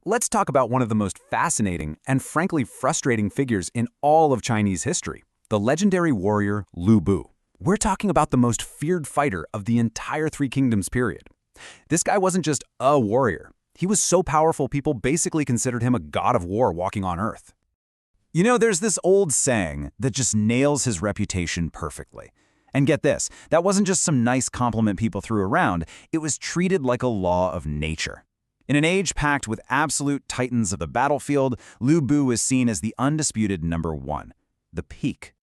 let's talk about one of the most fascinating and frankly frustrating figures in all of Chinese history, the legendary warrior Liu Bei. We're talking about the most feared fighter of the entire Three Kingdoms period. This guy wasn't just a warrior. He was so powerful people basically considered him a god of war walking on Earth. You know, there's this old saying that just nails his reputation perfectly. And get this, that wasn't just some nice compliment people threw around, it was treated like a law of nature. In an age packed with absolute titans of the battlefield, Liu Bei was seen as the undisputed number one, the peak.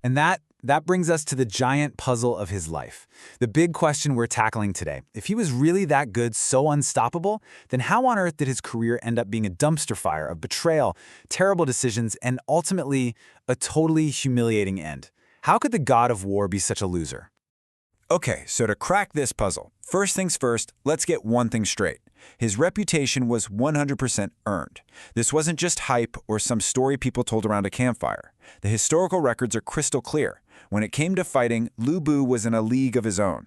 And that brings us to the giant puzzle of his life. The big question we're tackling today. If he was really that good, so unstoppable, then how on earth did his career end up being a dumpster fire of betrayal, terrible decisions, and ultimately a totally humiliating end? How could the god of war be such a loser? Okay, so to crack this puzzle, first things first, let's get one thing straight. His reputation was 100% earned. This wasn't just hype or some story people told around a campfire. The historical records are crystal clear. When it came to fighting, Liu Bei was in a league of his own.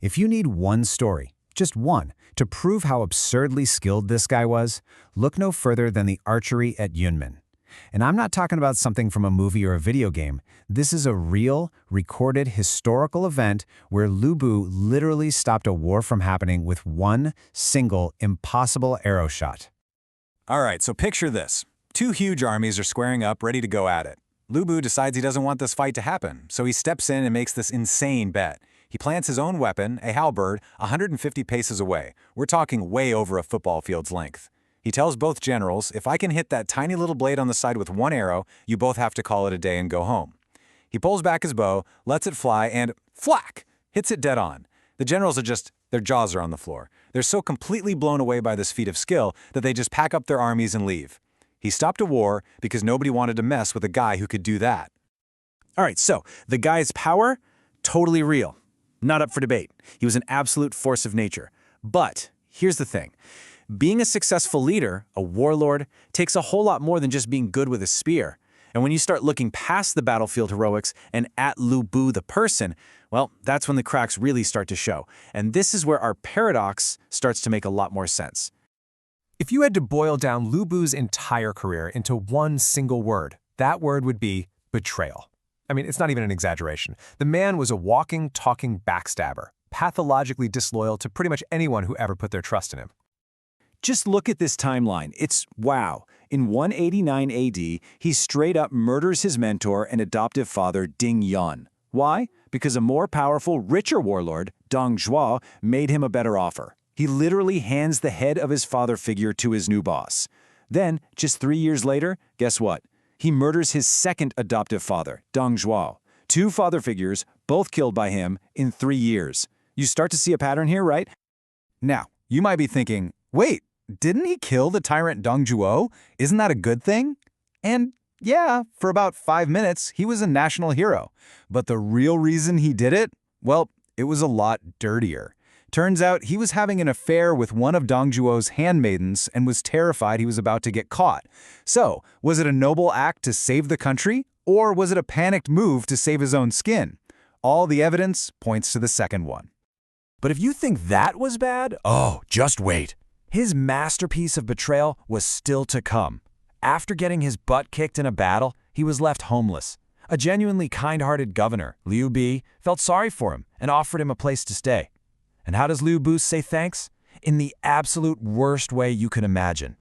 If you need one story, just one, to prove how absurdly skilled this guy was, look no further than the archery at Yuan. And I'm not talking about something from a movie or a video game. This is a real, recorded historical event where Liu Bei literally stopped a war from happening with one single impossible arrow shot. All right, so picture this. Two huge armies are squaring up, ready to go at it. Liu Bei decides he doesn't want this fight to happen, so he steps in and makes this insane bet. He plants his own weapon, a halberd, 150 paces away. We're talking way over a football field's length. He tells both generals, if I can hit that tiny little blade on the side with one arrow, you both have to call it a day and go home. He pulls back his bow, lets it fly, and flack! Hits it dead on. The generals their jaws are on the floor. They're so completely blown away by this feat of skill that they just pack up their armies and leave. He stopped a war because nobody wanted to mess with a guy who could do that. All right, so the guy's power, totally real. Not up for debate. He was an absolute force of nature. But here's the thing. Being a successful leader, a warlord, takes a whole lot more than just being good with a spear. And when you start looking past the battlefield heroics and at Liu Bei the person, well, that's when the cracks really start to show. And this is where our paradox starts to make a lot more sense. If you had to boil down Liu Bei's entire career into one single word, that word would be betrayal. I mean, it's not even an exaggeration. The man was a walking, talking backstabber, pathologically disloyal to pretty much anyone who ever put their trust in him. Just look at this timeline. It's wow. In 189 AD, he straight up murders his mentor and adoptive father, Ding Yuan. Why? Because a more powerful, richer warlord, Dong Zhuo, made him a better offer. He literally hands the head of his father figure to his new boss. Then, just 3 years later, guess what? He murders his second adoptive father, Dong Zhuo. Two father figures, both killed by him, in 3 years. You start to see a pattern here, right? Now, you might be thinking, wait, didn't he kill the tyrant Dong Zhuo? Isn't that a good thing? And yeah, for about 5 minutes, he was a national hero. But the real reason he did it? Well, it was a lot dirtier. Turns out he was having an affair with one of Dong Zhuo's handmaidens and was terrified he was about to get caught. So, was it a noble act to save the country, or was it a panicked move to save his own skin? All the evidence points to the second one. But if you think that was bad, oh, just wait. His masterpiece of betrayal was still to come. After getting his butt kicked in a battle, he was left homeless. A genuinely kind-hearted governor, Liu Bei, felt sorry for him and offered him a place to stay. And how does Liu Bei say thanks? In the absolute worst way you can imagine.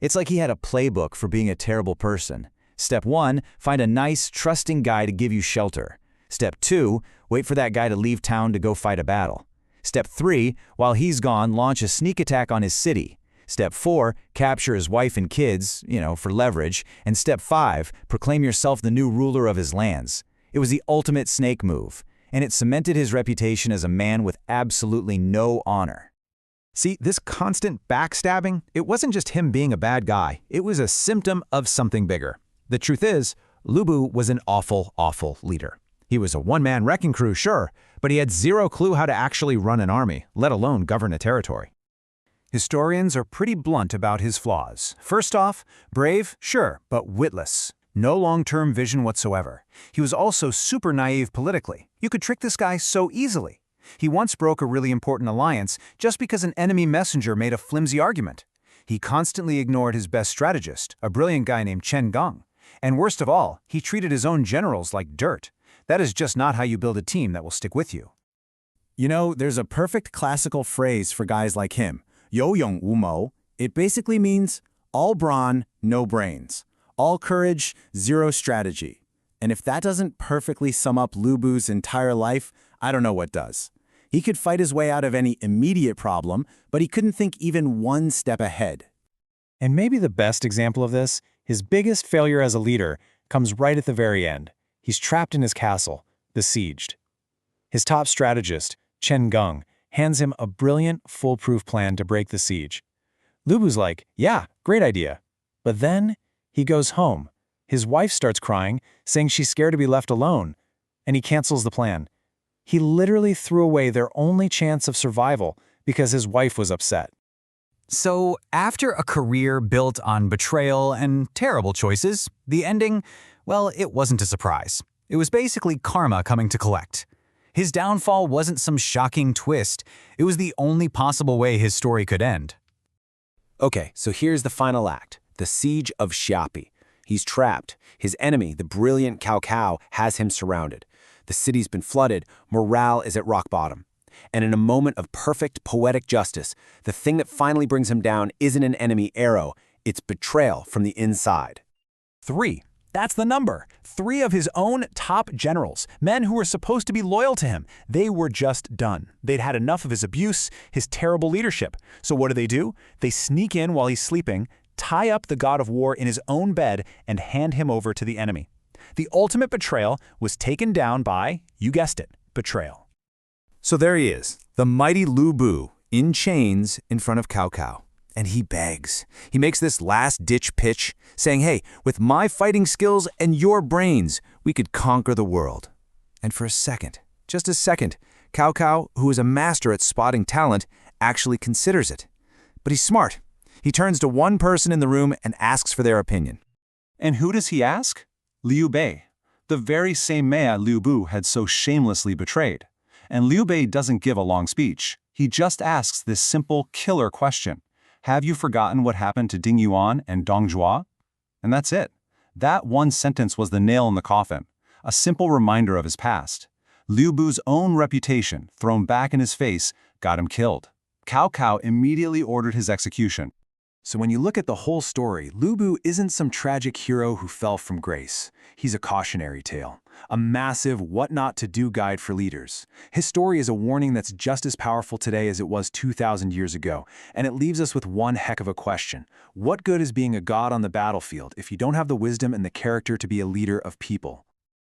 It's like he had a playbook for being a terrible person. Step 1, find a nice, trusting guy to give you shelter. Step 2, wait for that guy to leave town to go fight a battle. Step 3, while he's gone, launch a sneak attack on his city. Step 4, capture his wife and kids, for leverage. And Step 5, proclaim yourself the new ruler of his lands. It was the ultimate snake move, and it cemented his reputation as a man with absolutely no honor. See, this constant backstabbing, it wasn't just him being a bad guy. It was a symptom of something bigger. The truth is, Liu Bei was an awful, awful leader. He was a one-man wrecking crew, sure, but he had zero clue how to actually run an army, let alone govern a territory. Historians are pretty blunt about his flaws. First off, brave, sure, but witless. No long-term vision whatsoever. He was also super naive politically. You could trick this guy so easily. He once broke a really important alliance just because an enemy messenger made a flimsy argument. He constantly ignored his best strategist, a brilliant guy named Chen Gong. And worst of all, he treated his own generals like dirt. That is just not how you build a team that will stick with you. You know, there's a perfect classical phrase for guys like him, 有勇无谋. It basically means all brawn, no brains. All courage, zero strategy. And if that doesn't perfectly sum up Liu Bei's entire life, I don't know what does. He could fight his way out of any immediate problem, but he couldn't think even one step ahead. And maybe the best example of this, his biggest failure as a leader, comes right at the very end. He's trapped in his castle, besieged. His top strategist, Chen Gong, hands him a brilliant, foolproof plan to break the siege. Liu Bei's like, yeah, great idea. But then he goes home. His wife starts crying, saying she's scared to be left alone, and he cancels the plan. He literally threw away their only chance of survival because his wife was upset. So, after a career built on betrayal and terrible choices, the ending, well, it wasn't a surprise. It was basically karma coming to collect. His downfall wasn't some shocking twist. It was the only possible way his story could end. Okay, so here's the final act, the siege of Xiapi. He's trapped. His enemy, the brilliant Cao Cao, has him surrounded. The city's been flooded, morale is at rock bottom. And in a moment of perfect poetic justice, the thing that finally brings him down isn't an enemy arrow, it's betrayal from the inside. 3. That's the number. 3 of his own top generals, men who were supposed to be loyal to him, they were just done. They'd had enough of his abuse, his terrible leadership. So what do? They sneak in while he's sleeping, tie up the god of war in his own bed, and hand him over to the enemy. The ultimate betrayal was taken down by, you guessed it, betrayal. So there he is, the mighty Liu Bei, in chains in front of Cao Cao. And he begs. He makes this last-ditch pitch, saying, hey, with my fighting skills and your brains, we could conquer the world. And for a second, just a second, Cao Cao, who is a master at spotting talent, actually considers it. But he's smart. He turns to one person in the room and asks for their opinion. And who does he ask? Liu Bei, the very same man Liu Bei had so shamelessly betrayed. And Liu Bei doesn't give a long speech. He just asks this simple killer question. Have you forgotten what happened to Ding Yuan and Dong Zhuo? And that's it. That one sentence was the nail in the coffin, a simple reminder of his past. Liu Bei's own reputation, thrown back in his face, got him killed. Cao Cao immediately ordered his execution. So when you look at the whole story, Liu Bei isn't some tragic hero who fell from grace. He's a cautionary tale, a massive what not to do guide for leaders. His story is a warning that's just as powerful today as it was 2,000 years ago, and it leaves us with one heck of a question. What good is being a god on the battlefield if you don't have the wisdom and the character to be a leader of people?